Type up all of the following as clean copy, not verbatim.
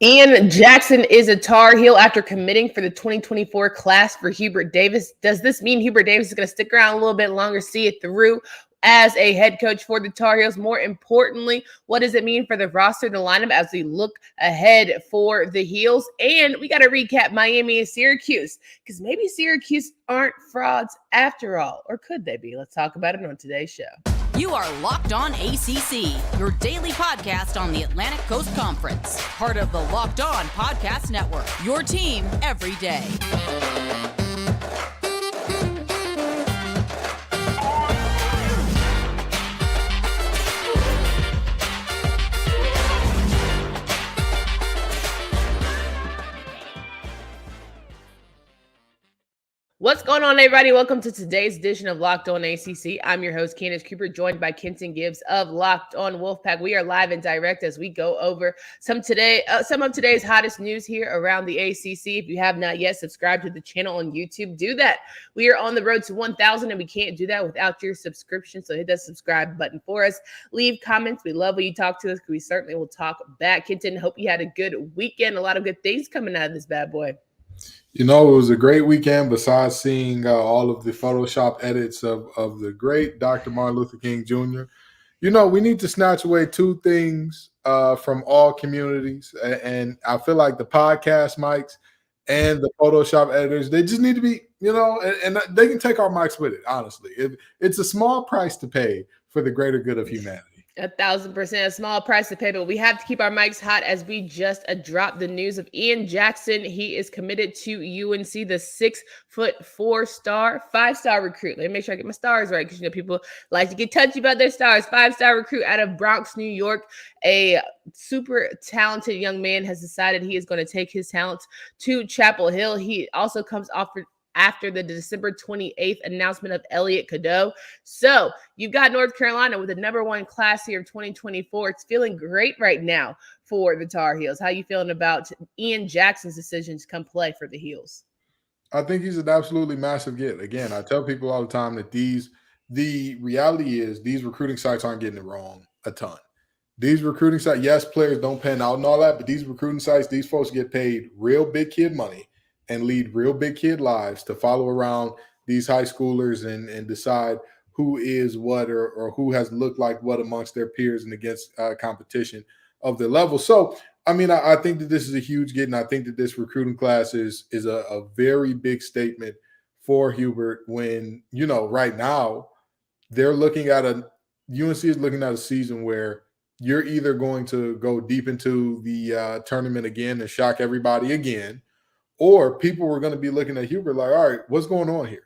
And Jackson is a Tar Heel after committing for the 2024 class for Hubert Davis. Does this mean Hubert Davis is going to stick around a little bit longer, see it through as a head coach for the Tar Heels? More importantly, what does it mean for the roster, the lineup as we look ahead for the Heels? And we got to recap Miami and Syracuse because maybe Syracuse aren't frauds after all, or could they be? Let's talk about it on today's show. You are Locked On ACC, your daily podcast on the Atlantic Coast Conference. Part of the Locked On Podcast Network, your team every day. What's going on, everybody? Welcome to today's edition of Locked On ACC. I'm your host, Candace Cooper, joined by Kenton Gibbs of Locked On Wolfpack. We are live and direct as we go over some of today's hottest news here around the ACC. If you have not yet subscribed to the channel on YouTube, do that. We are on the road to 1,000, and we can't do that without your subscription. So hit that subscribe button for us. Leave comments. We love when you talk to us because we certainly will talk back. Kenton, hope you had a good weekend. A lot of good things coming out of this bad boy. You know, it was a great weekend besides seeing all of the Photoshop edits of the great Dr. Martin Luther King Jr. You know, we need to snatch away two things from all communities. And I feel like the podcast mics and the Photoshop editors, they just need to be, you know, and they can take our mics with it, honestly. It's a small price to pay for the greater good of humanity. 1,000%, a small price to pay, but we have to keep our mics hot as we just dropped the news of Ian Jackson. He is committed to UNC, the 6'4" 5-star recruit. Let me make sure I get my stars right because, you know, people like to get touchy about their stars. 5-star recruit out of Bronx, New York. A super talented young man has decided he is going to take his talents to Chapel Hill. He also comes off after the December 28th announcement of Elliot Cadeau. So you've got North Carolina with the number one class here of 2024. It's feeling great right now for the Tar Heels. How you feeling about Ian Jackson's decision to come play for the Heels? I think he's an absolutely massive get. Again, I tell people all the time that the reality is these recruiting sites aren't getting it wrong a ton. These recruiting sites, yes, players don't pan out and all that, but these recruiting sites, these folks get paid real big kid money and lead real big kid lives to follow around these high schoolers and decide who is what or who has looked like what amongst their peers and against competition of their level. So, I mean, I think that this is a huge get, and I think that this recruiting class is a very big statement for Hubert when, you know, right now they're looking at UNC is looking at a season where you're either going to go deep into the tournament again and shock everybody again, or people were going to be looking at Hubert like, all right, what's going on here?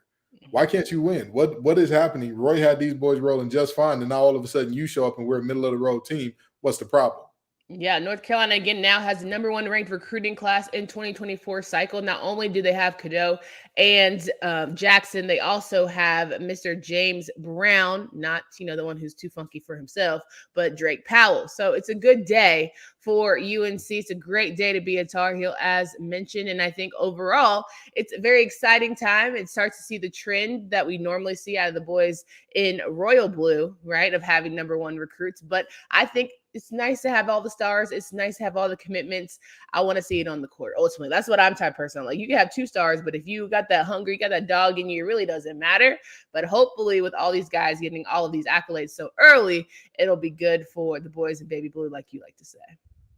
Why can't you win? What is happening? Roy had these boys rolling just fine, and now all of a sudden you show up and we're a middle-of-the-road team. What's the problem? Yeah, North Carolina, again, now has the number one ranked recruiting class in 2024 cycle. Not only do they have Cadeau and Jackson, they also have Mr. James Brown, not, you know, the one who's too funky for himself, but Drake Powell. So it's a good day for UNC. It's a great day to be a Tar Heel, as mentioned. And I think overall, it's a very exciting time. It starts to see the trend that we normally see out of the boys in royal blue, right, of having number one recruits. But I think it's nice to have all the stars. It's nice to have all the commitments. I want to see it on the court. Ultimately, that's what I'm type of person. Like, you can have 2 stars, but if you got that hunger, you got that dog in you, it really doesn't matter. But hopefully with all these guys getting all of these accolades so early, it'll be good for the boys in baby blue, like you like to say.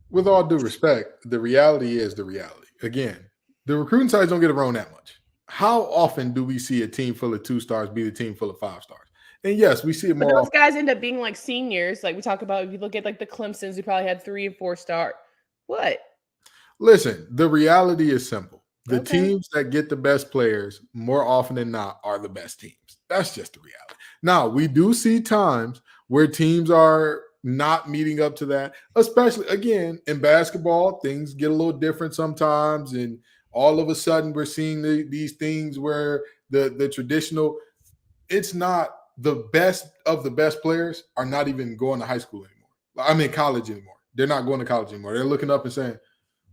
With all due respect, the reality is the reality. Again, the recruiting sites don't get it wrong that much. How often do we see a team full of 2 stars be the team full of 5 stars? And yes, we see it more. But those guys end up being like seniors. Like we talk about, if you look at like the Clemsons, we probably had 3 and 4 star. What? Listen, the reality is simple. The teams that get the best players more often than not are the best teams. That's just the reality. Now, we do see times where teams are not meeting up to that, especially, again, in basketball, things get a little different sometimes. And all of a sudden, we're seeing these things where the traditional, it's not the best of the best players are not even going to high school anymore. I mean, college anymore. They're not going to college anymore. They're looking up and saying,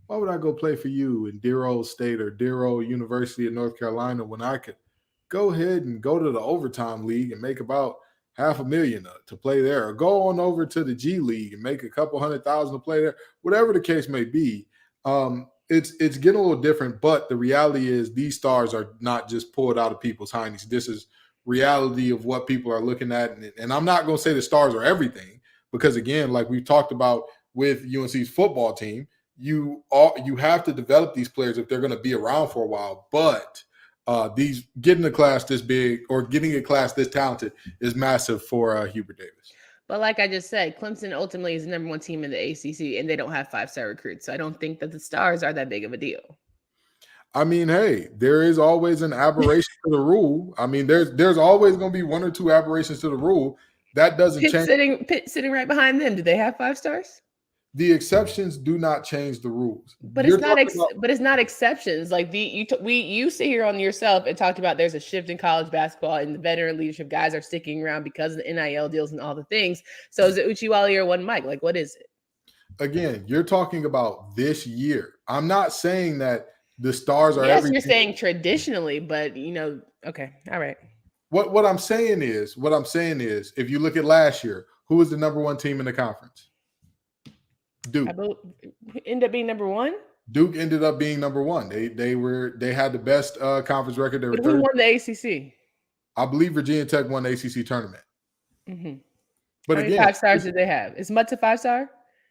why would I go play for you in dear old state or dear old University of North Carolina when I could go ahead and go to the overtime league and make about $500,000 to play there, or go on over to the G League and make a couple $100,000 to play there, whatever the case may be. It's getting a little different, but the reality is these stars are not just pulled out of people's hinds. This is reality of what people are looking at. And I'm not going to say the stars are everything because, again, like we've talked about with UNC's football team, you have to develop these players if they're going to be around for a while. But these getting a class this big or getting a class this talented is massive for Hubert Davis. But like I just said, Clemson ultimately is the number one team in the ACC, and they don't have 5-star recruits. So I don't think that the stars are that big of a deal. I mean, hey, there is always an aberration to the rule. I mean, there's always going to be one or two aberrations to the rule. That doesn't change. Pitt sitting right behind them. Do they have 5 stars? The exceptions do not change the rules. But it's not. But it's not exceptions. Like you sit here on yourself and talked about there's a shift in college basketball and the veteran leadership guys are sticking around because of the NIL deals and all the things. So is it Uchiwali or one Mike? Like what is it? Again, you're talking about this year. I'm not saying that the stars are. Yes, you're saying traditionally, but okay, all right. What I'm saying is, if you look at last year, who was the number one team in the conference? Duke. Ended up being number one. Duke ended up being number one. They had the best conference record. They were who won the ACC? I believe Virginia Tech won the ACC tournament. Mm-hmm. But how many 5 stars did they have? Is Mutt a 5-star?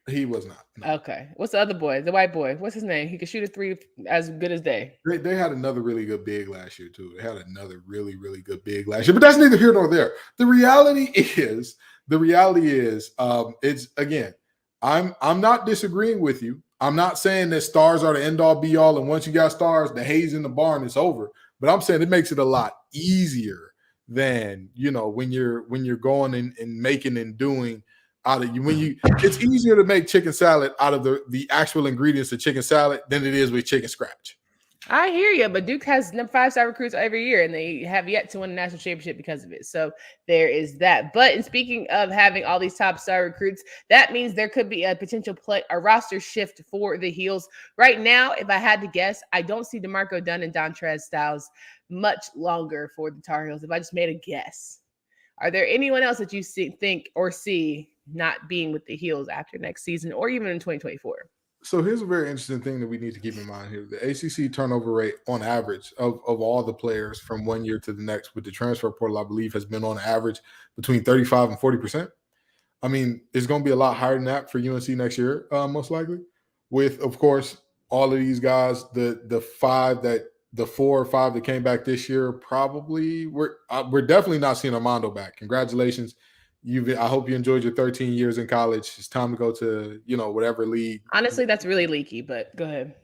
He was not. No. Okay. What's the other boy? The white boy. What's his name? He could shoot a 3 as good as they. They had another really good big last year too. They had another really, really good big last year. But that's neither here nor there. The reality is, it's again. I'm not disagreeing with you. I'm not saying that stars are the end all be all, and once you got stars, the hay's in the barn is over. But I'm saying it makes it a lot easier than when you're going and making and doing out of you. It's easier to make chicken salad out of the actual ingredients of chicken salad than it is with chicken scratch. I hear you, but Duke has 5-star recruits every year, and they have yet to win a national championship because of it. So there is that. But in speaking of having all these top-star recruits, that means there could be a potential a roster shift for the Heels. Right now, if I had to guess, I don't see DeMarco Dunn and Dontrez Styles much longer for the Tar Heels. If I just made a guess, are there anyone else that you think or see not being with the Heels after next season or even in 2024? So here's a very interesting thing that we need to keep in mind here. The ACC turnover rate on average of all the players from one year to the next with the transfer portal, I believe, has been on average between 35 and 40%. I mean, it's going to be a lot higher than that for UNC next year, most likely. With, of course, all of these guys, the 4 or 5 that came back this year, probably we're definitely not seeing Armando back. Congratulations. I hope you enjoyed your 13 years in college. It's time to go to, whatever league. Honestly, that's really leaky, but go ahead.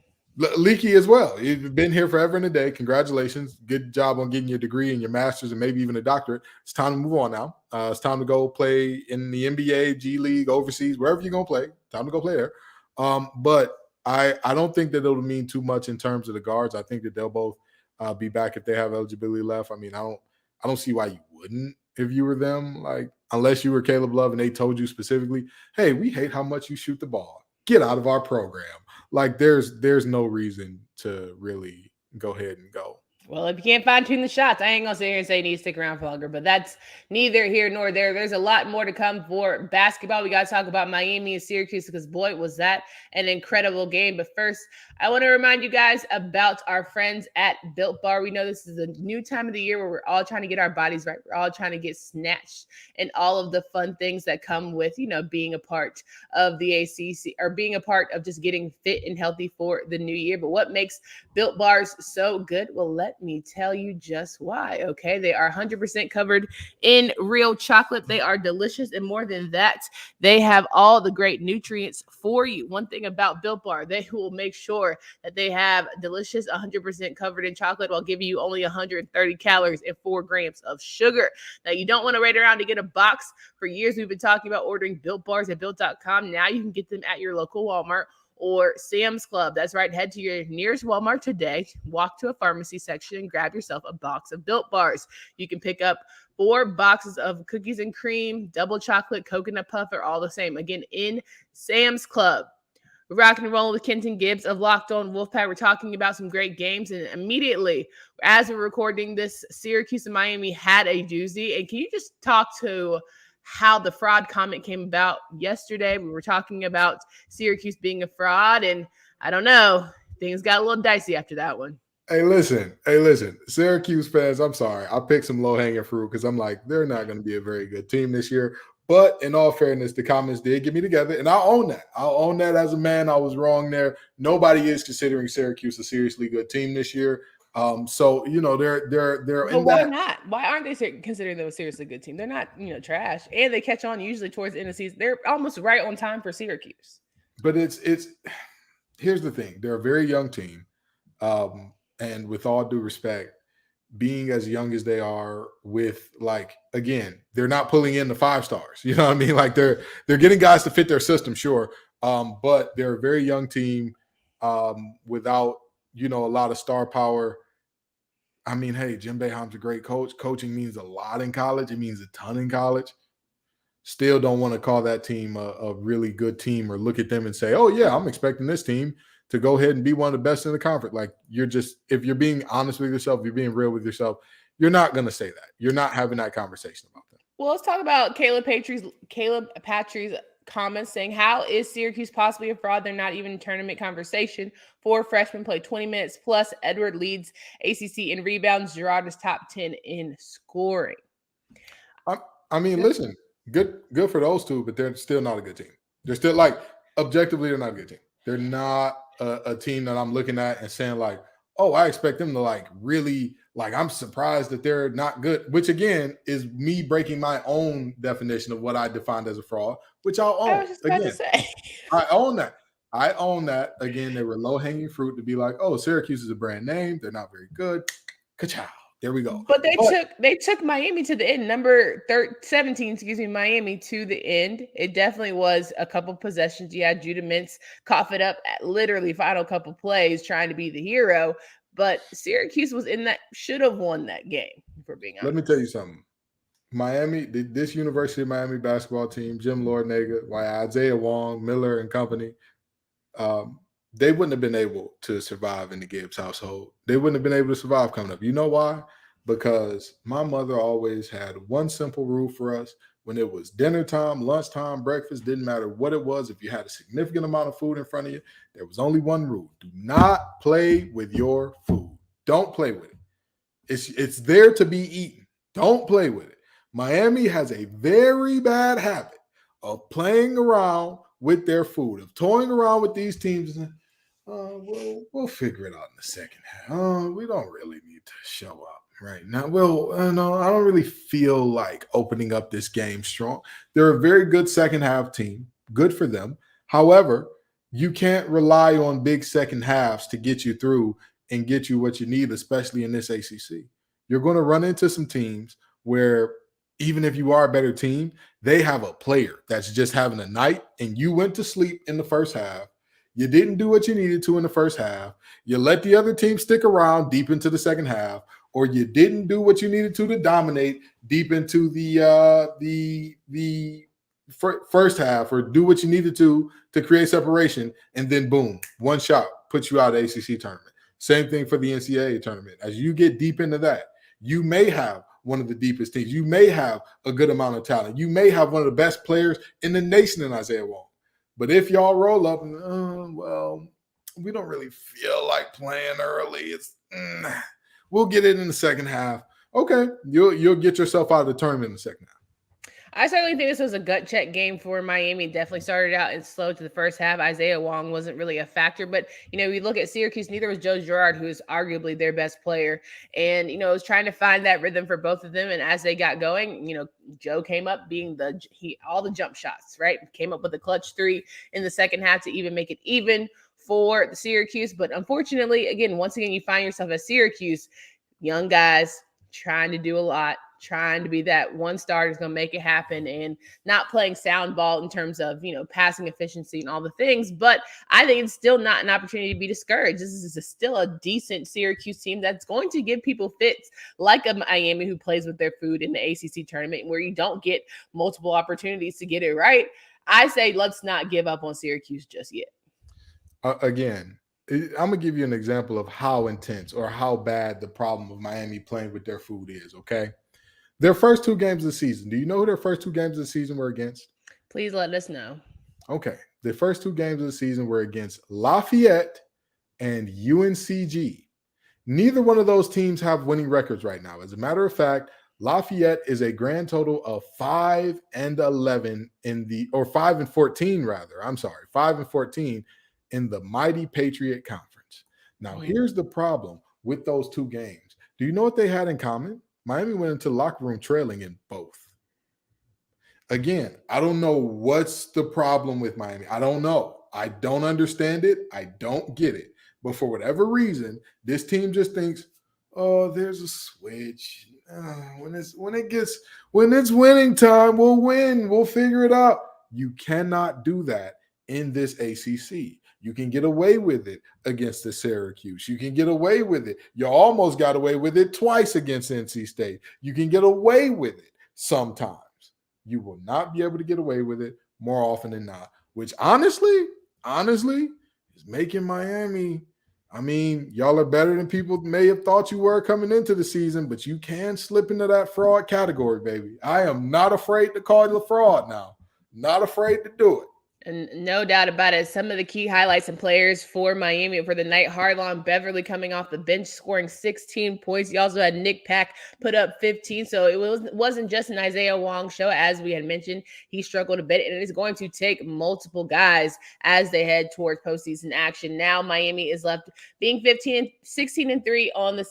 Leaky as well. You've been here forever and a day. Congratulations. Good job on getting your degree and your master's and maybe even a doctorate. It's time to move on now. It's time to go play in the NBA, G League, overseas, wherever you're going to play. Time to go play there. But I don't think that it'll mean too much in terms of the guards. I think that they'll both be back if they have eligibility left. I mean, I don't see why you wouldn't if you were them, like unless you were Caleb Love and they told you specifically, hey, we hate how much you shoot the ball. Get out of our program. Like there's no reason to really go ahead and go. Well, if you can't fine-tune the shots, I ain't going to sit here and say you need to stick around for longer, but that's neither here nor there. There's a lot more to come for basketball. We got to talk about Miami and Syracuse because, boy, was that an incredible game. But first, I want to remind you guys about our friends at Built Bar. We know this is a new time of the year where we're all trying to get our bodies right. We're all trying to get snatched and all of the fun things that come with, being a part of the ACC or being a part of just getting fit and healthy for the new year. But what makes Built Bars so good? Well, let me tell you just why. Okay, they are 100% covered in real chocolate. They are delicious, and more than that, they have all the great nutrients for you. One thing about Built Bar, they will make sure that they have delicious 100% covered in chocolate while giving you only 130 calories and 4 grams of sugar. Now, you don't want to wait around to get a box. For years, we've been talking about ordering Built Bars at Built.com. Now you can get them at your local Walmart or Sam's Club. That's right. Head to your nearest Walmart today, walk to a pharmacy section, and grab yourself a box of Built Bars. You can pick up 4 boxes of cookies and cream, double chocolate, coconut puff, are all the same. Again, in Sam's Club. We're rocking and rolling with Kenton Gibbs of Locked On Wolfpack. We're talking about some great games, and immediately, as we're recording this, Syracuse and Miami had a doozy. And can you just talk to how the fraud comment came about yesterday? We were talking about Syracuse being a fraud, and I don't know. Things got a little dicey after that one. Hey, listen. Syracuse fans, I'm sorry. I picked some low-hanging fruit because I'm like, they're not going to be a very good team this year. But in all fairness, the comments did get me together, and I'll own that. I'll own that as a man. I was wrong there. Nobody is considering Syracuse a seriously good team this year. So they're But why not? Why aren't they considering them a seriously good team? They're not, trash, and they catch on usually towards the end of the season. They're almost right on time for Syracuse. But it's here's the thing: they're a very young team, and with all due respect, being as young as they are, with again, they're not pulling in the 5 stars. You know what I mean? Like they're getting guys to fit their system, sure, but they're a very young team without a lot of star power. I mean, hey, Jim Boeheim's a great coach. Coaching means a lot in college. It means a ton in college. Still don't want to call that team a really good team or look at them and say, oh, yeah, I'm expecting this team to go ahead and be one of the best in the conference. Like, if you're being honest with yourself, you're being real with yourself, you're not going to say that. You're not having that conversation about that. Well, let's talk about Caleb Patry's comments saying, how is Syracuse possibly a fraud? They're not even in tournament conversation. 4 freshmen play 20 minutes plus. Edward leads ACC in rebounds. Girard is top 10 in scoring. I mean, listen, good for those two, but they're still not a good team. They're still objectively, they're not a good team. They're not a team that I'm looking at and saying oh, I expect them to really I'm surprised that they're not good, which again is me breaking my own definition of what I defined as a fraud, which I'll own. I was just about to say. I own that. Again, they were low-hanging fruit to be oh, Syracuse is a brand name. They're not very good. Ka-chow. There we go. But they took Miami to the end, 17, Miami to the end. It definitely was a couple possessions. You had Judah Mintz cough it up at literally final couple plays trying to be the hero. But Syracuse was in that, should have won that game, for being honest. Let me tell you something. Miami, this University of Miami basketball team, Jim Lordnaga, Isaiah Wong, Miller and company, they wouldn't have been able to survive in the Gibbs household. They wouldn't have been able to survive coming up. You know why? Because my mother always had one simple rule for us. When it was dinner time, lunchtime, breakfast, didn't matter what it was. If you had a significant amount of food in front of you, there was only one rule. Do not play with your food. Don't play with it. It's there to be eaten. Don't play with it. Miami has a very bad habit of playing around with their food, of toying around with these teams. We'll figure it out in the second half. We don't really need to show up right now. Well, no, I don't really feel like opening up this game strong. They're a very good second half team. Good for them. However, you can't rely on big second halves to get you through and get you what you need, especially in this ACC. You're going to run into some teams where even if you are a better team, they have a player that's just having a night and you went to sleep in the first half. You didn't do what you needed to in the first half. You let the other team stick around deep into the second half, or you didn't do what you needed to dominate deep into the first half, or do what you needed to create separation, and then boom, one shot puts you out of the ACC tournament. Same thing for the NCAA tournament. As you get deep into that, you may have one of the deepest teams. You may have a good amount of talent. You may have one of the best players in the nation in Isaiah Wong. But if y'all roll up and, well, we don't really feel like playing early. We'll get it in the second half. Okay, you'll get yourself out of the tournament in the second half. I certainly think this was a gut check game for Miami. It definitely started out and slow to the first half. Isaiah Wong wasn't really a factor, but we look at Syracuse, neither was Joe Girard, who is arguably their best player, and was trying to find that rhythm for both of them. And as they got going, Joe came up being all the jump shots, right? Came up with a clutch 3 in the second half to even make it even for the Syracuse. But unfortunately, once again, you find yourself at Syracuse, young guys trying to do a lot, trying to be that one star is going to make it happen, and not playing sound ball in terms of, passing efficiency and all the things. But I think it's still not an opportunity to be discouraged. This is still a decent Syracuse team that's going to give people fits like a Miami who plays with their food in the ACC tournament, where you don't get multiple opportunities to get it right. I say let's not give up on Syracuse just yet. Again, I'm going to give you an example of how intense or how bad the problem of Miami playing with their food is, okay? Their first 2 games of the season. Do you know who their first 2 games of the season were against? Please let us know. Okay. The first 2 games of the season were against Lafayette and UNCG. Neither one of those teams have winning records right now. As a matter of fact, Lafayette is a grand total of 5-11 or 5-14 rather. I'm sorry, 5-14 in the mighty Patriot Conference. Now, here's the problem with those 2 games. Do you know what they had in common? Miami went into the locker room trailing in both. Again, I don't know what's the problem with Miami. I don't know. I don't understand it. I don't get it. But for whatever reason, this team just thinks, oh, there's a switch. When it's winning time, we'll win. We'll figure it out. You cannot do that in this ACC. You can get away with it against the Syracuse. You can get away with it. You almost got away with it twice against NC State. You can get away with it sometimes. You will not be able to get away with it more often than not, which honestly is making Miami. I mean, y'all are better than people may have thought you were coming into the season, but you can slip into that fraud category, baby. I am not afraid to call you a fraud now. Not afraid to do it. And no doubt about it, some of the key highlights and players for Miami for the night, Harlon Beverly coming off the bench, scoring 16 points. You also had Nick Pack put up 15. So it wasn't just an Isaiah Wong show, as we had mentioned. He struggled a bit, and it is going to take multiple guys as they head towards postseason action. Now Miami is left being 16-3 on the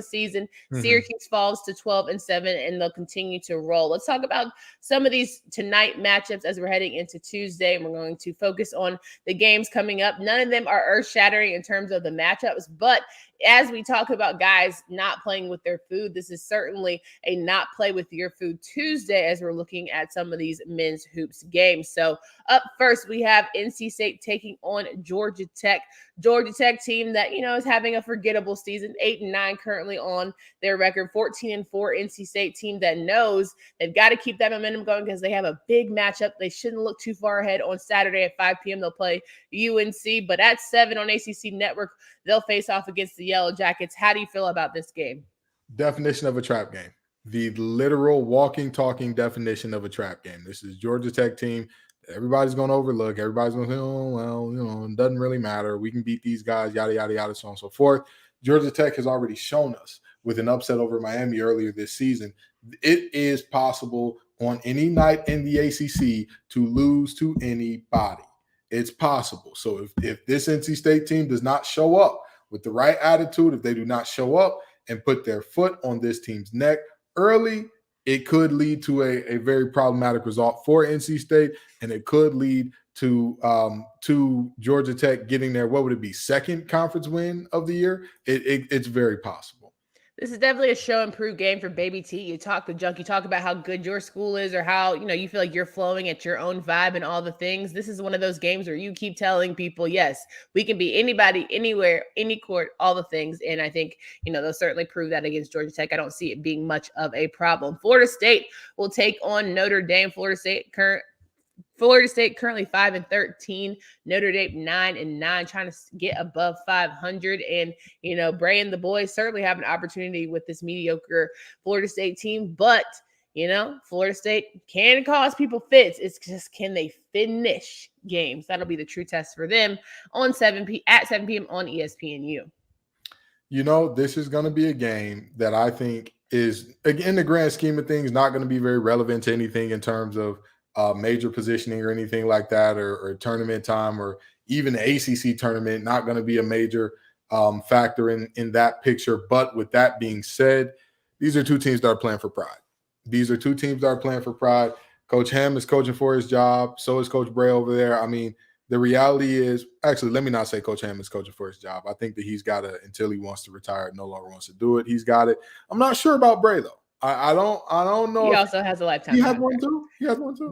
season. Mm-hmm. Syracuse falls to 12-7, and they'll continue to roll. Let's talk about some of these tonight matchups as we're heading into Tuesday, and we're going to focus on the games coming up. None of them are earth-shattering in terms of the matchups, but as we talk about guys not playing with their food, this is certainly a not play with your food Tuesday as we're looking at some of these men's hoops games. So up first, we have NC State taking on Georgia Tech. Georgia Tech team that, is having a forgettable season, 8-9 currently on their record, 14-4 NC State team that knows they've got to keep that momentum going because they have a big matchup. They shouldn't look too far ahead on Saturday at 5 p.m. They'll play UNC, but at 7 on ACC Network, they'll face off against the Yellow Jackets. How do you feel about this game? Definition of a trap game. The literal walking, talking definition of a trap game. This is Georgia Tech team. Everybody's going to overlook. Everybody's going to say, oh, well, it doesn't really matter. We can beat these guys, yada, yada, yada, so on and so forth. Georgia Tech has already shown us with an upset over Miami earlier this season, it is possible on any night in the ACC to lose to anybody. It's possible. So if this NC State team does not show up with the right attitude, if they do not show up and put their foot on this team's neck early, it could lead to a very problematic result for NC State, and it could lead to Georgia Tech getting their, what would it be, second conference win of the year? It's very possible. This is definitely a show and prove game for Baby T. You talk the junk, you talk about how good your school is or how, you feel like you're flowing at your own vibe and all the things. This is one of those games where you keep telling people, yes, we can be anybody, anywhere, any court, all the things. And I think, they'll certainly prove that against Georgia Tech. I don't see it being much of a problem. Florida State will take on Notre Dame. Florida State currently 5-13, Notre Dame 9-9, trying to get above 500. And, Bray and the boys certainly have an opportunity with this mediocre Florida State team. But, Florida State can cause people fits. It's just, can they finish games? That'll be the true test for them on at 7 p.m. on ESPNU. This is going to be a game that I think is, in the grand scheme of things, not going to be very relevant to anything in terms of major positioning or anything like that, or tournament time, or even the ACC tournament, not going to be a major factor in that picture. But with that being said, these are two teams that are playing for pride. Coach Ham is coaching for his job. So is Coach Bray over there. I mean, the reality is, actually, let me not say Coach Ham is coaching for his job. I think that he's got to, until he wants to retire, no longer wants to do it. He's got it. I'm not sure about Bray, though. I don't know. He also has a lifetime. He has one too.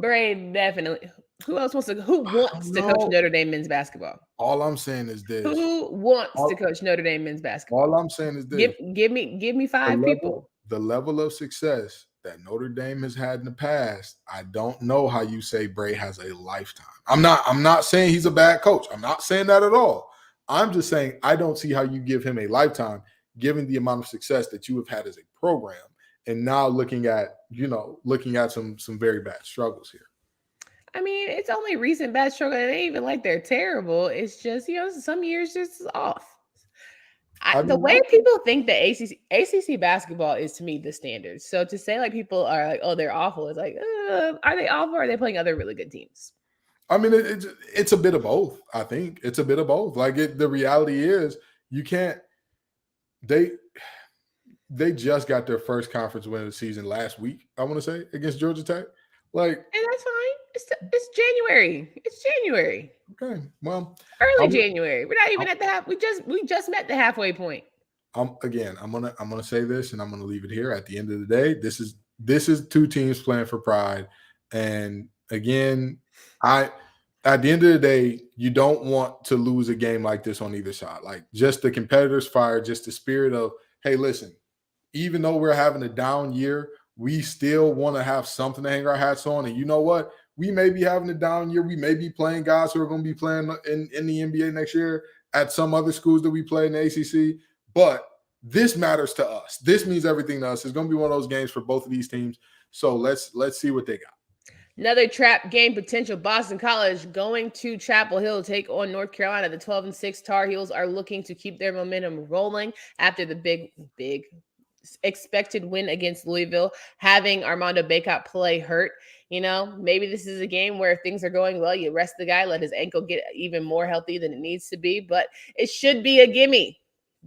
Bray definitely. Who wants to coach Notre Dame men's basketball? All I'm saying is this. Who wants to coach Notre Dame men's basketball? All I'm saying is this. Give me 5 people. The level of success that Notre Dame has had in the past, I don't know how you say Bray has a lifetime. I'm not saying he's a bad coach. I'm not saying that at all. I'm just saying I don't see how you give him a lifetime given the amount of success that you have had as a program. And now looking at some very bad struggles here. I mean, it's only recent bad struggle. It ain't even like they're terrible. It's just, some years just off. I The mean, way people think that ACC basketball is, to me, the standard. So to say like people are like, oh, they're awful, is like, are they awful or are they playing other really good teams? I mean, it's a bit of both. I think it's a bit of both. Like the reality is, you can't. They just got their first conference win of the season last week. I want to say against Georgia Tech. Like, and that's fine. It's January. It's January. Okay, well, Early January. We're not even at the half. We just met the halfway point. I'm gonna say this, and I'm gonna leave it here. At the end of the day, this is two teams playing for pride, and again, at the end of the day, you don't want to lose a game like this on either side. Like, just the competitors' fire, just the spirit of, hey, listen, even though we're having a down year, we still want to have something to hang our hats on. And you know what? We may be having a down year. We may be playing guys who are going to be playing in the NBA next year at some other schools that we play in the ACC. But this matters to us. This means everything to us. It's going to be one of those games for both of these teams. So let's see what they got. Another trap game potential. Boston College going to Chapel Hill to take on North Carolina. The 12-6 Tar Heels are looking to keep their momentum rolling after the big expected win against Louisville, having Armando Bacot play hurt. Maybe this is a game where if things are going well, you rest the guy, let his ankle get even more healthy than it needs to be. But it should be a gimme.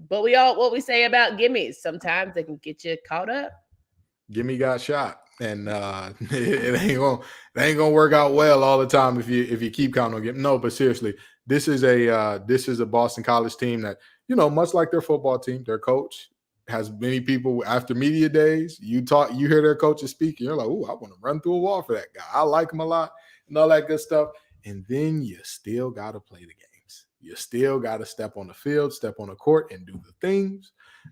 But what we say about gimmies, sometimes they can get you caught up. Gimme got shot. And it ain't gonna work out well all the time if you keep counting on gimme. No, but seriously, this is a Boston College team that, much like their football team, their coach has many people after media days. You hear their coaches speak, and you're like, "Oh, I want to run through a wall for that guy. I like him a lot," and all that good stuff. And then you still got to play the games. You still got to step on the field, step on the court, and do the things.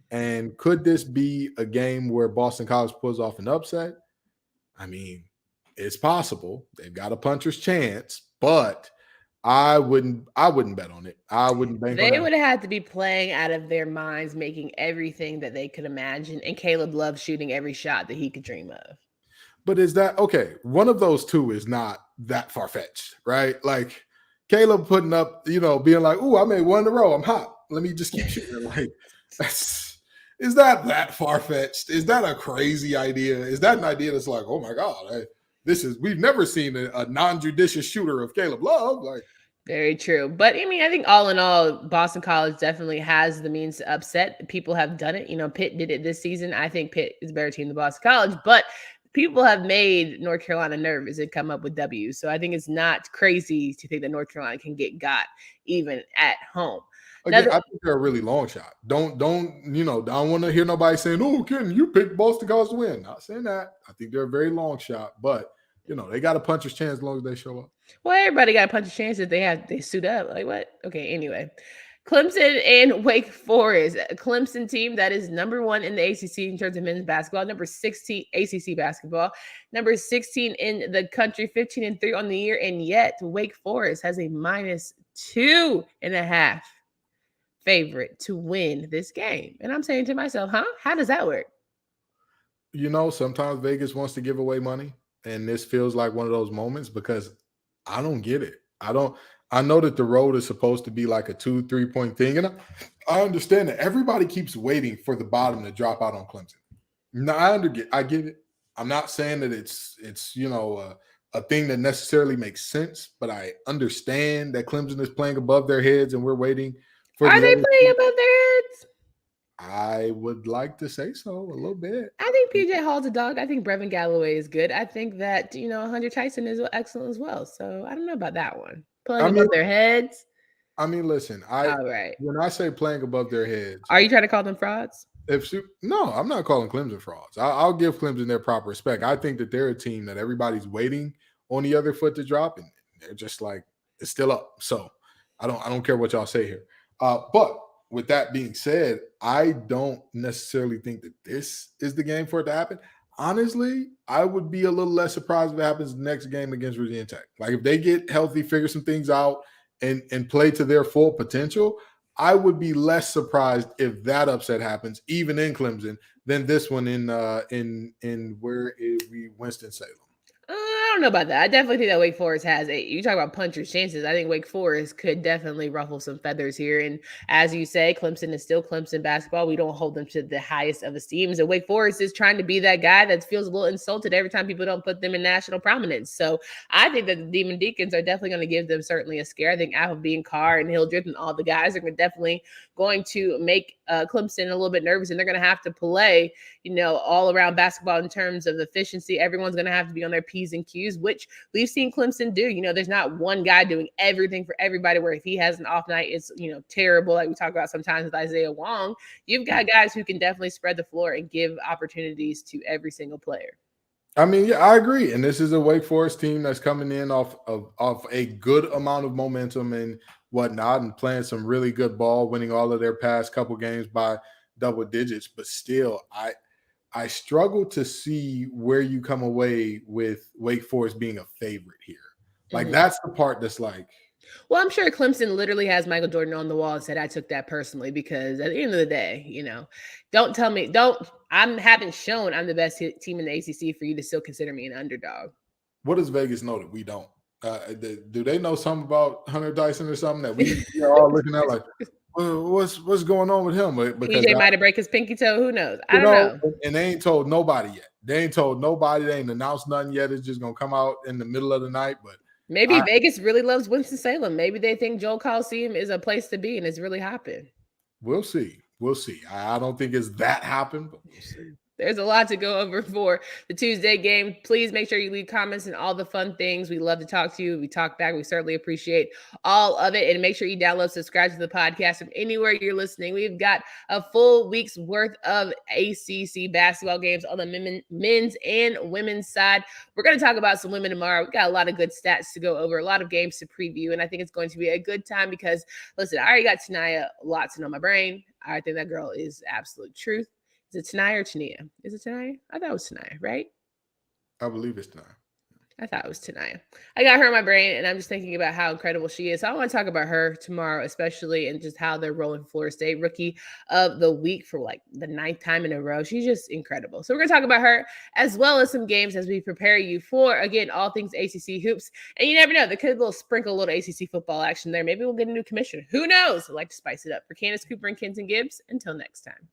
And could this be a game where Boston College pulls off an upset? I mean, it's possible. They've got a puncher's chance, but I wouldn't bet on it. I wouldn't bank on it. They would have to be playing out of their minds, making everything that they could imagine. And Caleb loves shooting every shot that he could dream of. But is that okay? One of those two is not that far-fetched, right? Like Caleb putting up, being like, "Ooh, I made one in a row. I'm hot. Let me just keep shooting." Like, is that far-fetched? Is that a crazy idea? Is that an idea that's like, oh my God, we've never seen a non-judicious shooter of Caleb Love. Like, very true. But I mean, I think all in all, Boston College definitely has the means to upset. People have done it. Pitt did it this season. I think Pitt is a better team than Boston College, but people have made North Carolina nervous and come up with W's. So I think it's not crazy to think that North Carolina can get got even at home. Again, I think they're a really long shot. Don't want to hear nobody saying, "Oh, Ken, you picked Boston College to win." Not saying that. I think they're a very long shot, but they got a puncher's chance as long as they show up. Well, everybody got a puncher's chance if they suit up. Like what? Okay, anyway. Clemson and Wake Forest. A Clemson team that is number 1 in the ACC in terms of men's basketball, number 16 ACC basketball, number 16 in the country, 15-3 on the year, and yet Wake Forest has a -2.5 favorite to win this game. And I'm saying to myself, how does that work? Sometimes Vegas wants to give away money, and this feels like one of those moments because I don't get it. I know that the road is supposed to be like a 2-3 point thing, and I understand that everybody keeps waiting for the bottom to drop out on Clemson. Now I get it. I'm not saying that it's a thing that necessarily makes sense, but I understand that Clemson is playing above their heads, and we're waiting. Are they playing above their heads? I would like to say so, a little bit. I think PJ Hall's a dog. I think Brevin Galloway is good. I think that, Hunter Tyson is excellent as well. So I don't know about that one. Playing above their heads? I mean, listen, all right. When I say playing above their heads. Are you trying to call them frauds? No, I'm not calling Clemson frauds. I'll give Clemson their proper respect. I think that they're a team that everybody's waiting on the other foot to drop, and they're just like, it's still up. So I don't care what y'all say here. But with that being said, I don't necessarily think that this is the game for it to happen. Honestly, I would be a little less surprised if it happens the next game against Virginia Tech. Like if they get healthy, figure some things out, and play to their full potential, I would be less surprised if that upset happens, even in Clemson, than this one in where is we Winston-Salem. I don't know about that. I definitely think that Wake Forest has you talk about puncher's chances. I think Wake Forest could definitely ruffle some feathers here. And as you say, Clemson is still Clemson basketball. We don't hold them to the highest of esteem. And Wake Forest is trying to be that guy that feels a little insulted every time people don't put them in national prominence. So I think that the Demon Deacons are definitely going to give them certainly a scare. I think Appleby and Carr and Hildreth and all the guys are definitely going to make Clemson a little bit nervous, and they're going to have to play, all around basketball in terms of efficiency. Everyone's going to have to be on their P's and Q's, which we've seen Clemson do. There's not one guy doing everything for everybody, where if he has an off night, it's, terrible. Like we talk about sometimes with Isaiah Wong. You've got guys who can definitely spread the floor and give opportunities to every single player. I mean, yeah, I agree. And this is a Wake Forest team that's coming in off a good amount of momentum and whatnot, and playing some really good ball, winning all of their past couple games by double digits. But still, I struggle to see where you come away with Wake Forest being a favorite here. Like, that's the part that's like. Well, I'm sure Clemson literally has Michael Jordan on the wall and said, I took that personally, because at the end of the day, don't tell me, I haven't shown I'm the best team in the ACC for you to still consider me an underdog. What does Vegas know that we don't? Do they know something about Hunter Dyson or something that we are all looking at like, well, what's going on with him? Because TJ might have break his pinky toe. Who knows? I don't know. And they ain't told nobody yet. They ain't announced nothing yet. It's just going to come out in the middle of the night. But maybe Vegas really loves Winston-Salem. Maybe they think Joel Coliseum is a place to be and it's really hopping. We'll see. I don't think it's that hopping, but we'll see. There's a lot to go over for the Tuesday game. Please make sure you leave comments and all the fun things. We love to talk to you. We talk back. We certainly appreciate all of it. And make sure you download, subscribe to the podcast from anywhere you're listening. We've got a full week's worth of ACC basketball games on the men's and women's side. We're going to talk about some women tomorrow. We've got a lot of good stats to go over, a lot of games to preview. And I think it's going to be a good time because, listen, I already got Tanaya Watson on my brain. I think that girl is absolute truth. Is it Tanaya or Tania? Is it Tanaya? I thought it was Tanaya, right? I believe it's Tanaya. I thought it was Tanaya. I got her in my brain, and I'm just thinking about how incredible she is. So I want to talk about her tomorrow, especially, and just how they're rolling Florida State Rookie of the Week for like the 9th time in a row. She's just incredible. So we're going to talk about her as well as some games as we prepare you for, again, all things ACC hoops. And you never know, there could be a little ACC football action there. Maybe we'll get a new commissioner. Who knows? I'd like to spice it up. For Candace Cooper and Kenton Gibbs, until next time.